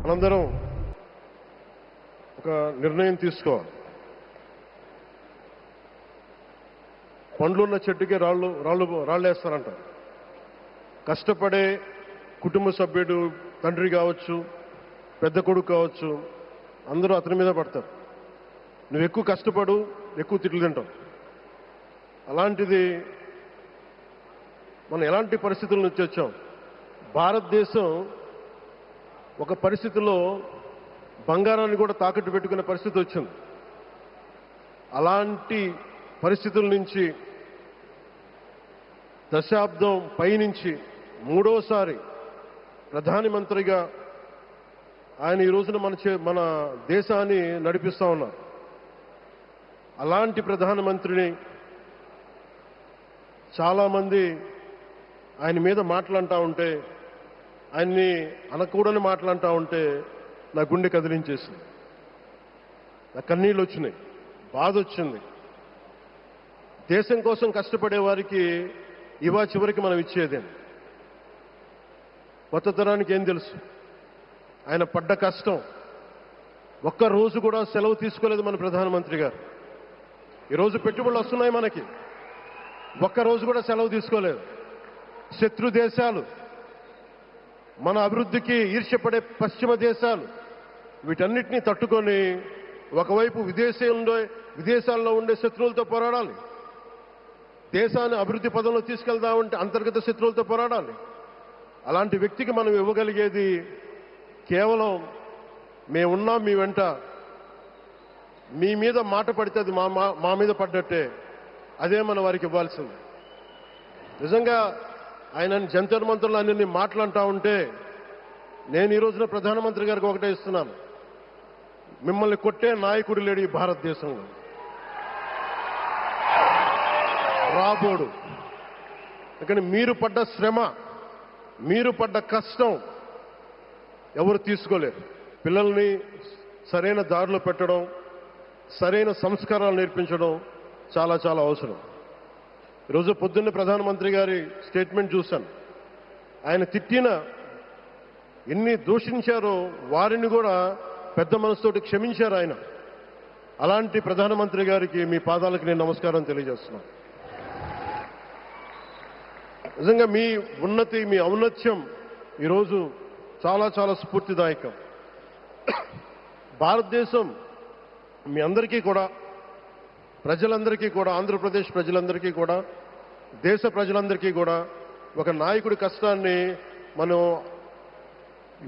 మనందరం ఒక నిర్ణయం తీసుకోవాలి. పండ్లున్న చెట్టుకి రాళ్ళేస్తారంట. కష్టపడే కుటుంబ సభ్యుడు, తండ్రి కావచ్చు, పెద్ద కొడుకు కావచ్చు, అందరూ అతని మీద పడతారు. నువ్వు ఎక్కువ కష్టపడు, ఎక్కువ తిట్లు తింటావు. అలాంటిది మనం ఎలాంటి పరిస్థితుల నుంచి వచ్చాం? భారతదేశం ఒక పరిస్థితిలో బంగారాన్ని కూడా తాకట్టు పెట్టుకునే పరిస్థితి వచ్చింది. అలాంటి పరిస్థితుల నుంచి దశాబ్దం పైనుంచి మూడోసారి ప్రధానమంత్రిగా ఆయన ఈ రోజున మన దేశాన్ని నడిపిస్తూ ఉన్నారు. అలాంటి ప్రధానమంత్రిని చాలామంది ఆయన మీద మాట్లాడుతూ ఉంటే, ఆయన్ని అనకూడని మాట్లాడుతూ ఉంటే నా గుండె కదిలించేసింది. నా కన్నీళ్ళు వచ్చినాయి, బాధ వచ్చింది. దేశం కోసం కష్టపడే వారికి ఇవా చివరికి మనం ఇచ్చేదేం? కొత్త తరానికి ఏం తెలుసు? ఆయన పడ్డ కష్టం. ఒక్కరోజు కూడా సెలవు తీసుకోలేదు మన ప్రధానమంత్రి గారు. ఈరోజు పెట్టుబడులు వస్తున్నాయి మనకి, ఒక్కరోజు కూడా సెలవు తీసుకోలేదు. శత్రు దేశాలు, మన అభివృద్ధికి ఈర్ష్యపడే పశ్చిమ దేశాలు, వీటన్నిటినీ తట్టుకొని ఒకవైపు విదేశాల్లో ఉండే శత్రువులతో పోరాడాలి, దేశాన్ని అభివృద్ధి పదంలో తీసుకెళ్దామంటే అంతర్గత శత్రువులతో పోరాడాలి. అలాంటి వ్యక్తికి మనం ఇవ్వగలిగేది కేవలం మేమున్నాం మీ వెంట, మీ మీద మాట పడితే అది మా మీద పడ్డట్టే, అదే మనం వారికి ఇవ్వాల్సింది. నిజంగా ఆయన జంతర్ మంత్రులు అన్ని మాట్లాడుతూ ఉంటే నేను ఈ రోజున ప్రధానమంత్రి గారికి ఒకటే ఇస్తున్నాను: మిమ్మల్ని కొట్టే నాయకుడు లేడు ఈ భారతదేశంలో, రాబోడు. కానీ మీరు పడ్డ శ్రమ, మీరు పడ్డ కష్టం ఎవరు తీసుకోలేరు. పిల్లల్ని సరైన దారిలో పెట్టడం, సరైన సంస్కారాలు నేర్పించడం చాలా చాలా అవసరం. ఈరోజు పొద్దున్న ప్రధానమంత్రి గారి స్టేట్మెంట్ చూశాను. ఆయన తిట్టిన, ఎన్ని దూషించారో వారిని కూడా పెద్ద మనసుతోటి క్షమించారు ఆయన. అలాంటి ప్రధానమంత్రి గారికి మీ పాదాలకు నేను నమస్కారం తెలియజేస్తున్నాను. నిజంగా మీ ఉన్నతి, మీ ఔన్నత్యం ఈరోజు చాలా చాలా స్ఫూర్తిదాయకం. భారతదేశం మీ అందరికీ కూడా, ప్రజలందరికీ కూడా, ఆంధ్రప్రదేశ్ ప్రజలందరికీ కూడా, దేశ ప్రజలందరికీ కూడా ఒక నాయకుడి కష్టాన్ని మనం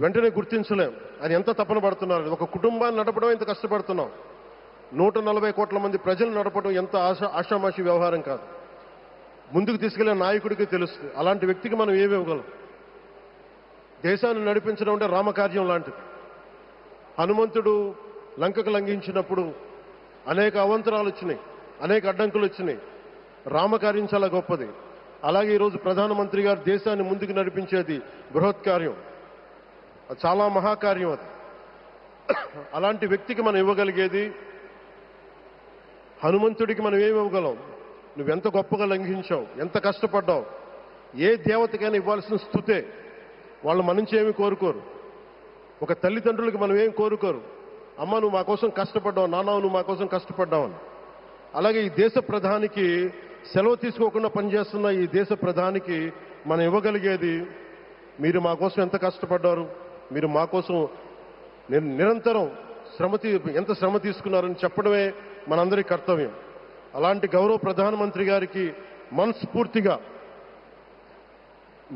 వెంటనే గుర్తించలేం. ఆయన ఎంత తపన పడుతున్నారు. ఒక కుటుంబాన్ని నడపడం ఎంత కష్టపడుతున్నాం. 140 కోట్ల మంది ప్రజలు నడపడం ఎంత ఆషామాషి వ్యవహారం కాదు. ముందుకు తీసుకెళ్లే నాయకుడికి తెలుస్తుంది. అలాంటి వ్యక్తికి మనం ఏమి ఇవ్వగలం? దేశాన్ని నడిపించడం అంటే రామకార్యం లాంటిది. హనుమంతుడు లంకకు లంఘించినప్పుడు అనేక అవంతరాలు వచ్చినాయి, అనేక అడ్డంకులు వచ్చినాయి. రామకార్యం చాలా గొప్పది. అలాగే ఈరోజు ప్రధానమంత్రి గారు దేశాన్ని ముందుకు నడిపించేది బృహత్ కార్యం, చాలా మహాకార్యం అది. అలాంటి వ్యక్తికి మనం ఇవ్వగలిగేది, హనుమంతుడికి మనం ఏమి ఇవ్వగలం? నువ్వెంత గొప్పగా లంఘించావు, ఎంత కష్టపడ్డావు. ఏ దేవతకైనా ఇవ్వాల్సిన స్తుతే. వాళ్ళు మన నుంచి ఏమి కోరుకోరు. ఒక తల్లిదండ్రులకి మనం ఏం కోరుకోరు, అమ్మ నువ్వు మా కోసం కష్టపడ్డావు, నాన్న నువ్వు మా కోసం కష్టపడ్డావు అని. అలాగే ఈ దేశ ప్రధానికి, సెలవు తీసుకోకుండా పనిచేస్తున్న ఈ దేశ ప్రధానికి మనం ఇవ్వగలిగేది, మీరు మా కోసం ఎంత కష్టపడ్డారు, మీరు మా కోసం నిరంతరం ఎంత శ్రమ తీసుకున్నారని చెప్పడమే మనందరి కర్తవ్యం. అలాంటి గౌరవ ప్రధానమంత్రి గారికి మనస్ఫూర్తిగా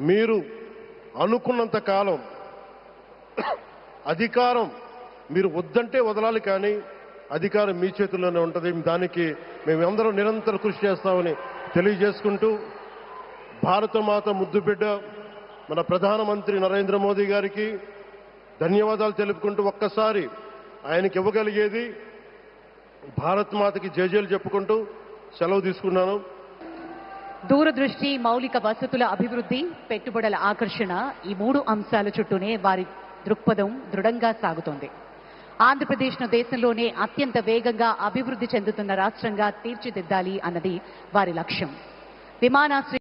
మీరు అనుకున్నంత కాలం అధికారం మీరు వద్దంటే వదలాలి, కానీ అధికారం మీ చేతుల్లోనే ఉంటుంది. దానికి మేమందరం నిరంతరం కృషి చేస్తామని తెలియజేసుకుంటూ, భారతమాత ముద్దుబిడ్డ మన ప్రధానమంత్రి నరేంద్ర మోదీ గారికి ధన్యవాదాలు తెలుపుకుంటూ, ఒక్కసారి ఆయనకి ఇవ్వగలిగేది భారత్ మాతకి జేజేలు చెప్పుకుంటూ సెలవు తీసుకున్నాను. దూరదృష్టి, మౌలిక వసతుల అభివృద్ధి, పెట్టుబడుల ఆకర్షణ, ఈ 3 అంశాల చుట్టూనే వారి దృక్పథం దృఢంగా సాగుతోంది. ఆంధ్రప్రదేశ్ను దేశంలోనే అత్యంత వేగంగా అభివృద్ధి చెందుతున్న రాష్ట్రంగా తీర్చిదిద్దాలి అన్నది వారి లక్ష్యం. విమానాశ్రయ